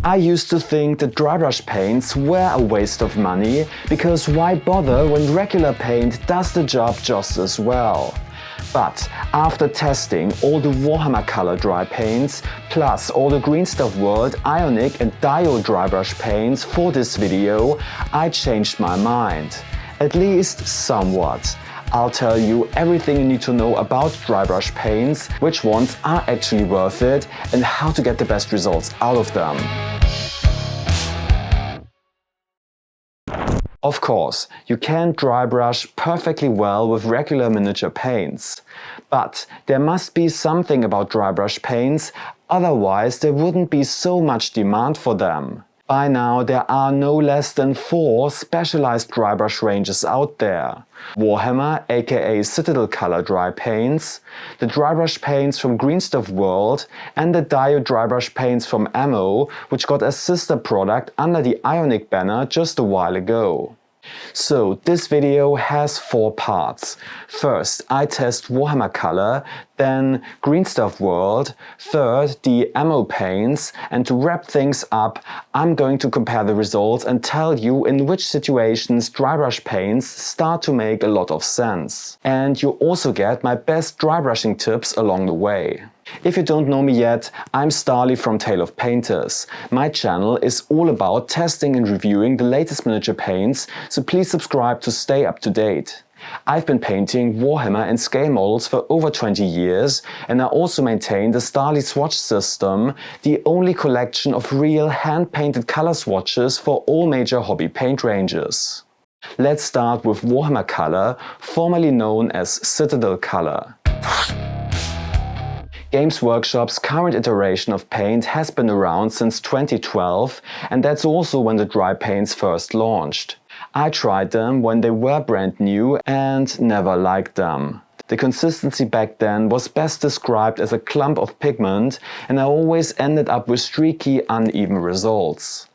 I used to think that dry brush paints were a waste of money, because why bother when regular paint does the job just as well? But after testing all the Warhammer Color Dry paints, plus all the Green Stuff World Ionic and Dio Drybrush paints for this video, I changed my mind. At least somewhat. I'll tell you everything you need to know about dry brush paints, which ones are actually worth it, and how to get the best results out of them. Of course, you can dry brush perfectly well with regular miniature paints. But there must be something about dry brush paints, otherwise there wouldn't be so much demand for them. By now there are no less than 4 specialized dry brush ranges out there. Warhammer aka Citadel Color Dry paints, the dry brush paints from Green Stuff World, and the Dio dry brush paints from Ammo, which got a sister product under the Ionic banner just a while ago. So this video has 4 parts. First, I test Warhammer Color, then Green Stuff World, third the Ammo paints, and to wrap things up, I'm going to compare the results and tell you in which situations dry brush paints start to make a lot of sense. And you also get my best dry brushing tips along the way. If you don't know me yet, I'm Stahly from Tale of Painters. My channel is all about testing and reviewing the latest miniature paints, so please subscribe to stay up to date. I've been painting Warhammer and scale models for over 20 years, and I also maintain the Stahly swatch system, the only collection of real hand-painted color swatches for all major hobby paint ranges. Let's start with Warhammer Color, formerly known as Citadel Color. Games Workshop's current iteration of paint has been around since 2012, and that's also when the dry paints first launched. I tried them when they were brand new and never liked them. The consistency back then was best described as a clump of pigment, and I always ended up with streaky, uneven results.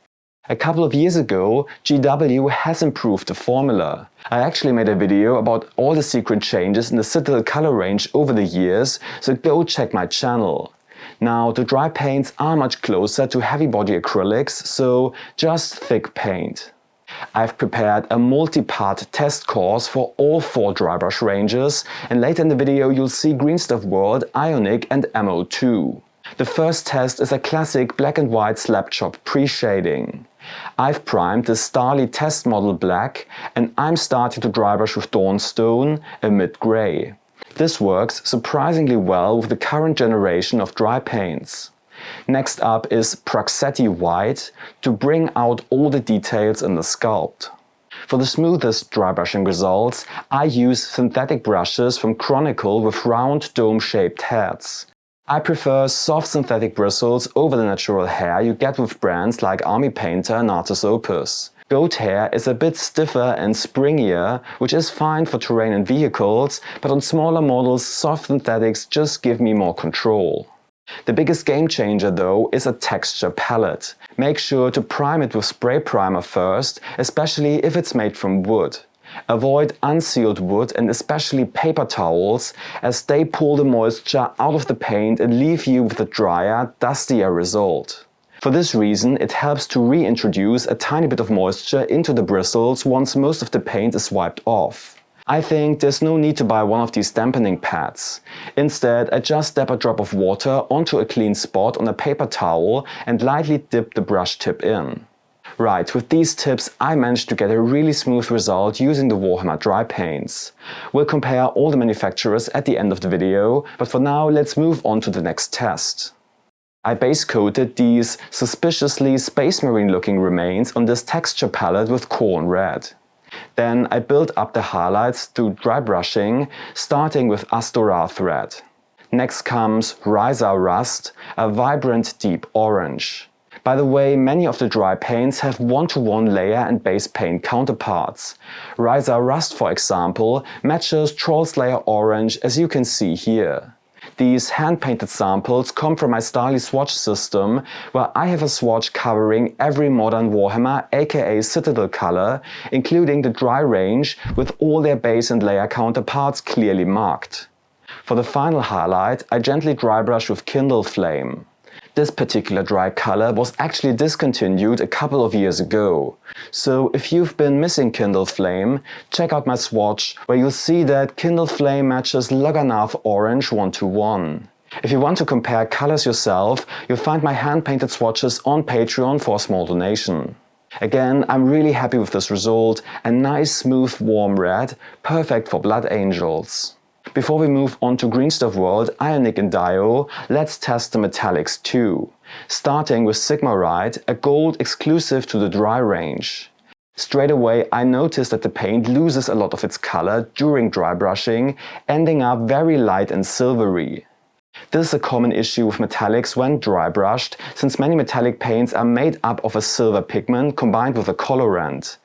A couple of years ago, GW has improved the formula. I actually made a video about all the secret changes in the Citadel color range over the years, so go check my channel. Now, the dry paints are much closer to heavy body acrylics, so just thick paint. I've prepared a multi-part test course for all 4 dry brush ranges, and later in the video you'll see Green Stuff World, Ionic and Ammo too. The first test is a classic black and white slab chop pre-shading. I've primed the Stahly test model black, and I'm starting to dry brush with Dawnstone, a mid-grey. This works surprisingly well with the current generation of dry paints. Next up is Praxetti white to bring out all the details in the sculpt. For the smoothest dry brushing results, I use synthetic brushes from Chronicle with round dome-shaped heads. I prefer soft synthetic bristles over the natural hair you get with brands like Army Painter and Artis Opus. Goat hair is a bit stiffer and springier, which is fine for terrain and vehicles, but on smaller models soft synthetics just give me more control. The biggest game changer though is a texture palette. Make sure to prime it with spray primer first, especially if it's made from wood. Avoid unsealed wood and especially paper towels, as they pull the moisture out of the paint and leave you with a drier, dustier result. For this reason, it helps to reintroduce a tiny bit of moisture into the bristles once most of the paint is wiped off. I think there's no need to buy one of these dampening pads. Instead, I just dab a drop of water onto a clean spot on a paper towel and lightly dip the brush tip in. Right, with these tips I managed to get a really smooth result using the Warhammer Dry paints. We'll compare all the manufacturers at the end of the video, but for now let's move on to the next test. I base coated these suspiciously space marine looking remains on this texture palette with Corn Red. Then I built up the highlights through dry brushing, starting with Astora thread. Next comes Ryza Rust, a vibrant deep orange. By the way, many of the dry paints have one-to-one layer and base paint counterparts. Ryza Rust, for example, matches Troll's Layer Orange, as you can see here. These hand-painted samples come from my Stahly swatch system, where I have a swatch covering every modern Warhammer aka Citadel color, including the dry range with all their base and layer counterparts clearly marked. For the final highlight, I gently dry brush with Kindle Flame. This particular dry color was actually discontinued a couple of years ago. So if you've been missing Kindle Flame, check out my swatch where you'll see that Kindle Flame matches Laganav Orange 1:1. If you want to compare colors yourself, you'll find my hand-painted swatches on Patreon for a small donation. Again, I'm really happy with this result, a nice smooth warm red, perfect for Blood Angels. Before we move on to Green Stuff World, Ionic and Dio, let's test the metallics too. Starting with Sigma Rite, a gold exclusive to the dry range. Straight away I noticed that the paint loses a lot of its color during dry brushing, ending up very light and silvery. This is a common issue with metallics when dry brushed, since many metallic paints are made up of a silver pigment combined with a colorant.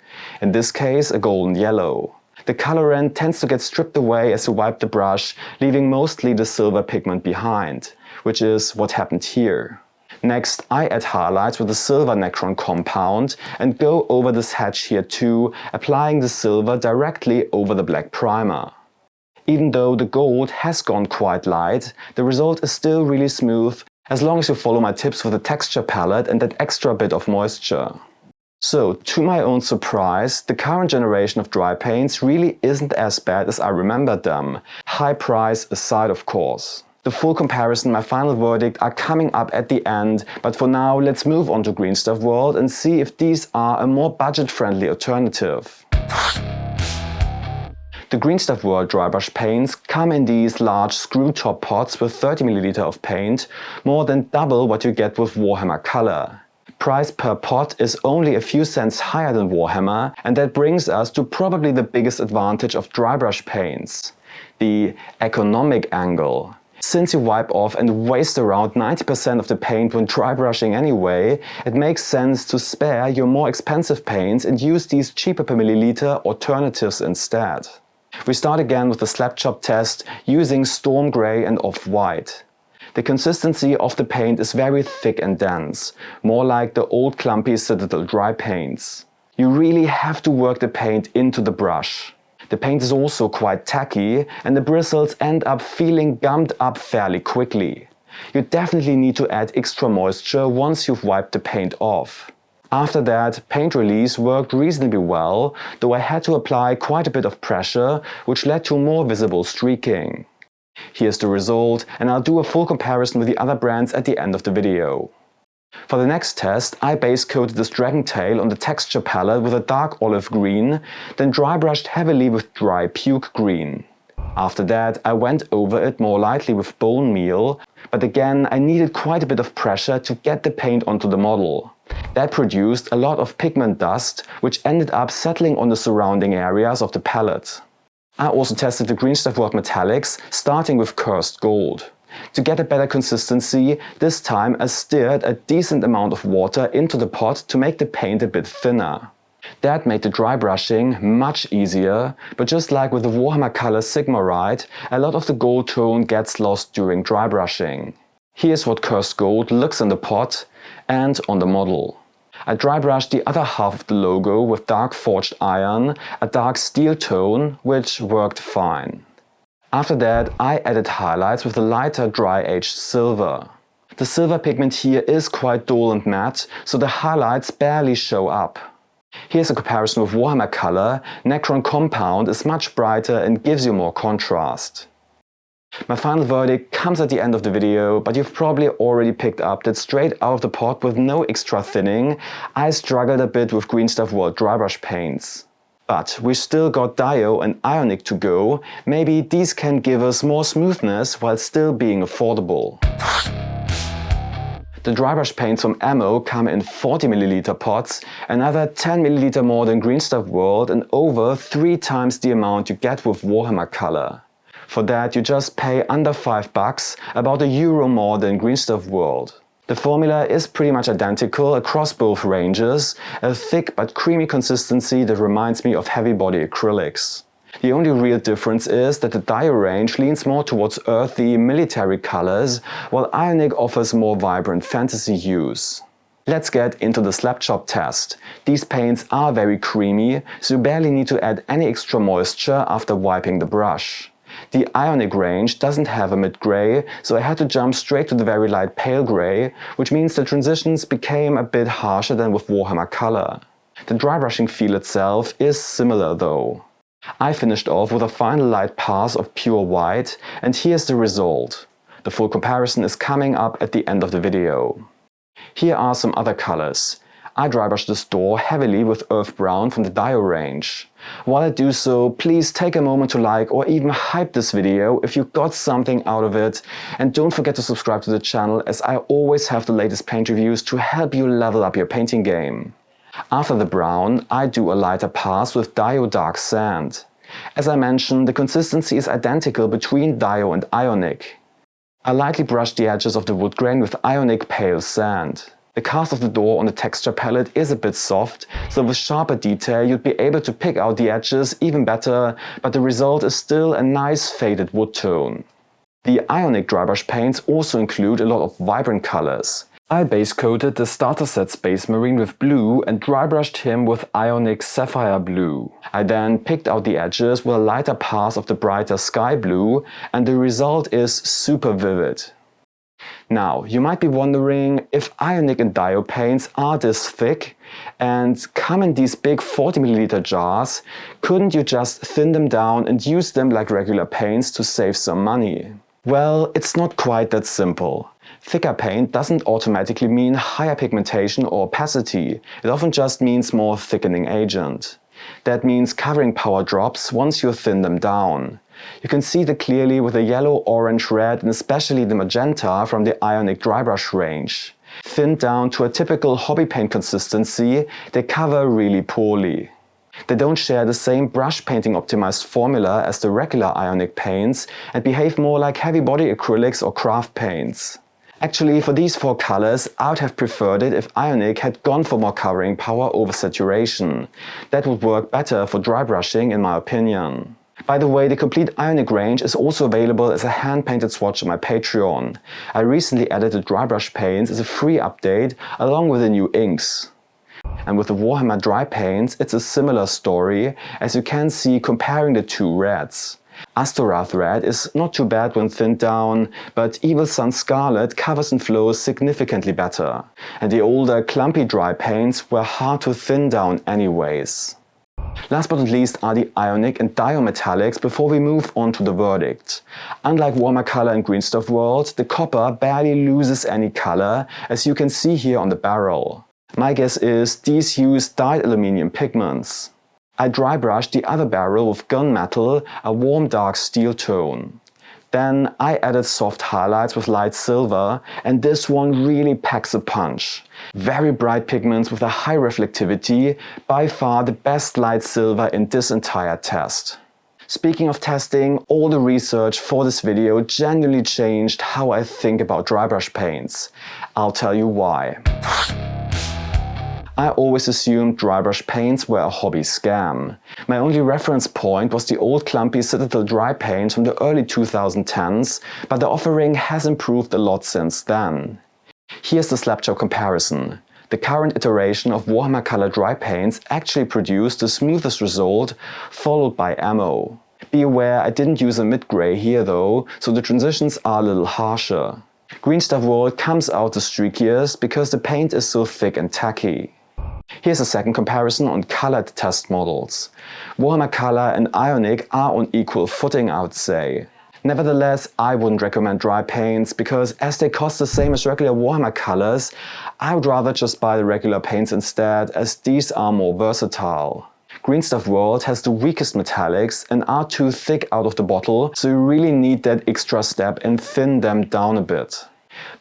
In this case, a golden yellow. The colorant tends to get stripped away as you wipe the brush, leaving mostly the silver pigment behind, which is what happened here. Next, I add highlights with the silver Necron compound and go over this hatch here too, applying the silver directly over the black primer. Even though the gold has gone quite light, the result is still really smooth as long as you follow my tips with the texture palette and that extra bit of moisture. So, to my own surprise, the current generation of dry paints really isn't as bad as I remembered them, high price aside of course. The full comparison, my final verdict, are coming up at the end, but for now let's move on to Green Stuff World and see if these are a more budget-friendly alternative. The Green Stuff World dry brush paints come in these large screw top pots with 30 ml of paint, more than double what you get with Warhammer Color. Price per pot is only a few cents higher than Warhammer, and that brings us to probably the biggest advantage of dry brush paints: the economic angle. Since you wipe off and waste around 90% of the paint when dry brushing anyway, it makes sense to spare your more expensive paints and use these cheaper per milliliter alternatives instead. We start again with the slap chop test using Storm Grey and Off-White. The consistency of the paint is very thick and dense, more like the old clumpy Citadel dry paints. You really have to work the paint into the brush. The paint is also quite tacky and the bristles end up feeling gummed up fairly quickly. You definitely need to add extra moisture once you've wiped the paint off. After that, paint release worked reasonably well, though I had to apply quite a bit of pressure, which led to more visible streaking. Here's the result, and I'll do a full comparison with the other brands at the end of the video. For the next test, I base coated this dragon tail on the texture palette with a dark olive green, then dry brushed heavily with dry puke green. After that, I went over it more lightly with bone meal, but again I needed quite a bit of pressure to get the paint onto the model. That produced a lot of pigment dust, which ended up settling on the surrounding areas of the palette. I also tested the Green Stuff World metallics, starting with Cursed Gold. To get a better consistency, this time I stirred a decent amount of water into the pot to make the paint a bit thinner. That made the dry brushing much easier, but just like with the Warhammer Color Sigma Rite, a lot of the gold tone gets lost during dry brushing. Here's what Cursed Gold looks in the pot and on the model. I dry brushed the other half of the logo with dark forged iron, a dark steel tone, which worked fine. After that, I added highlights with the lighter dry-aged silver. The silver pigment here is quite dull and matte, so the highlights barely show up. Here's a comparison with Warhammer Color. Necron compound is much brighter and gives you more contrast. My final verdict comes at the end of the video, but you've probably already picked up that straight out of the pot with no extra thinning, I struggled a bit with Green Stuff World dry brush paints. But we still got Dio and Ionic to go. Maybe these can give us more smoothness while still being affordable. The dry brush paints from Ammo come in 40 ml pots, another 10 ml more than Green Stuff World and over 3 times the amount you get with Warhammer Color. For that you just pay under $5, about €1 more than Green Stuff World. The formula is pretty much identical across both ranges, a thick but creamy consistency that reminds me of heavy body acrylics. The only real difference is that the Dio range leans more towards earthy, military colors, while Ionic offers more vibrant fantasy hues. Let's get into the slap chop test. These paints are very creamy, so you barely need to add any extra moisture after wiping the brush. The Ionic range doesn't have a mid-gray, so I had to jump straight to the very light pale gray, which means the transitions became a bit harsher than with Warhammer Color. The dry brushing feel itself is similar though. I finished off with a final light pass of pure white, and here's the result. The full comparison is coming up at the end of the video. Here are some other colors. I dry brushed this door heavily with earth brown from the Dio range. While I do so, please take a moment to like or even hype this video if you got something out of it, and don't forget to subscribe to the channel, as I always have the latest paint reviews to help you level up your painting game. After the brown, I do a lighter pass with Dio Dark Sand. As I mentioned, the consistency is identical between Dio and Ionic. I lightly brushed the edges of the wood grain with Ionic Pale Sand. The cast of the door on the texture palette is a bit soft, so with sharper detail you'd be able to pick out the edges even better, but the result is still a nice faded wood tone. The Ionic Drybrush paints also include a lot of vibrant colors. I base coated the starter set Space Marine with blue and dry brushed him with Ionic Sapphire Blue. I then picked out the edges with a lighter pass of the brighter Sky Blue, and the result is super vivid. Now, you might be wondering if Ionic and Dio paints are this thick and come in these big 40ml jars, couldn't you just thin them down and use them like regular paints to save some money? Well, it's not quite that simple. Thicker paint doesn't automatically mean higher pigmentation or opacity, it often just means more thickening agent. That means covering power drops once you thin them down. You can see that clearly with the yellow, orange, red and especially the magenta from the Ionic Drybrush range. Thinned down to a typical hobby paint consistency, they cover really poorly. They don't share the same brush painting optimized formula as the regular Ionic paints and behave more like heavy body acrylics or craft paints. Actually, for these four colors, I would have preferred it if Ionic had gone for more covering power over saturation. That would work better for dry brushing in my opinion. By the way, the complete Ionic range is also available as a hand-painted swatch on my Patreon. I recently added the dry brush paints as a free update along with the new inks. And with the Warhammer Dry paints, it's a similar story, as you can see comparing the two reds. Astorath Red is not too bad when thinned down, but Evil Sun Scarlet covers and flows significantly better. And the older, clumpy dry paints were hard to thin down anyways. Last but not least are the Ionic and Dio metallics before we move on to the verdict. Unlike Warhammer Color and Green Stuff World, the copper barely loses any color, as you can see here on the barrel. My guess is these use dyed aluminium pigments. I dry brushed the other barrel with gunmetal, a warm dark steel tone. Then I added soft highlights with light silver, and this one really packs a punch. Very bright pigments with a high reflectivity, by far the best light silver in this entire test. Speaking of testing, all the research for this video genuinely changed how I think about dry brush paints. I'll tell you why. I always assumed dry brush paints were a hobby scam. My only reference point was the old clumpy Citadel dry paints from the early 2010s, but the offering has improved a lot since then. Here's the slapshot comparison. The current iteration of Warhammer Color Dry paints actually produced the smoothest result, followed by ammo. Be aware I didn't use a mid-gray here though, so the transitions are a little harsher. Green Stuff World comes out the streakiest because the paint is so thick and tacky. Here's a second comparison on colored test models. Warhammer Color and Ionic are on equal footing, I would say. Nevertheless, I wouldn't recommend dry paints because as they cost the same as regular Warhammer colors, I would rather just buy the regular paints instead, as these are more versatile. Green Stuff World has the weakest metallics and are too thick out of the bottle, so you really need that extra step and thin them down a bit.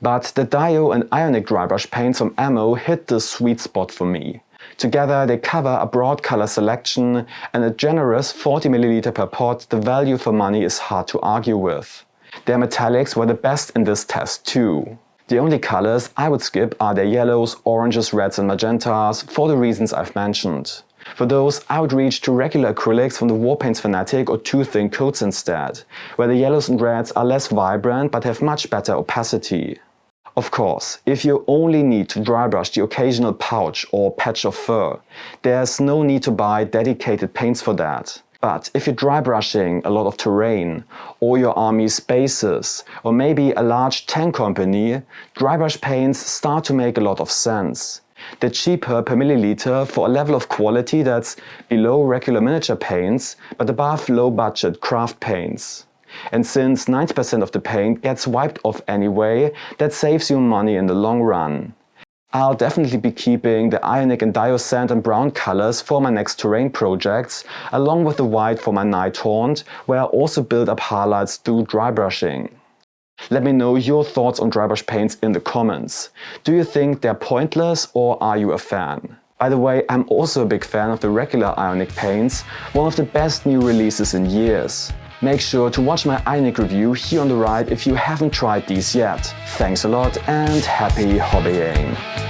But the Dio and Ionic Drybrush paints from Ammo hit the sweet spot for me. Together they cover a broad color selection and a generous 40ml per pot. The value for money is hard to argue with. Their metallics were the best in this test too. The only colors I would skip are their yellows, oranges, reds and magentas for the reasons I've mentioned. For those, I would reach to regular acrylics from the Warpaints Fanatic or Too Thin coats instead, where the yellows and reds are less vibrant but have much better opacity. Of course, if you only need to dry brush the occasional pouch or patch of fur, there's no need to buy dedicated paints for that. But if you're dry brushing a lot of terrain, or your army's bases, or maybe a large tank company, dry brush paints start to make a lot of sense. They're cheaper per milliliter for a level of quality that's below regular miniature paints, but above low-budget craft paints. And since 90% of the paint gets wiped off anyway, that saves you money in the long run. I'll definitely be keeping the Ionic and Dio sand and brown colors for my next terrain projects, along with the white for my night haunt, where I also build up highlights through dry brushing. Let me know your thoughts on dry brush paints in the comments. Do you think they're pointless or are you a fan? By the way, I'm also a big fan of the regular Ionic paints, one of the best new releases in years. Make sure to watch my Ionic review here on the right if you haven't tried these yet. Thanks a lot and happy hobbying!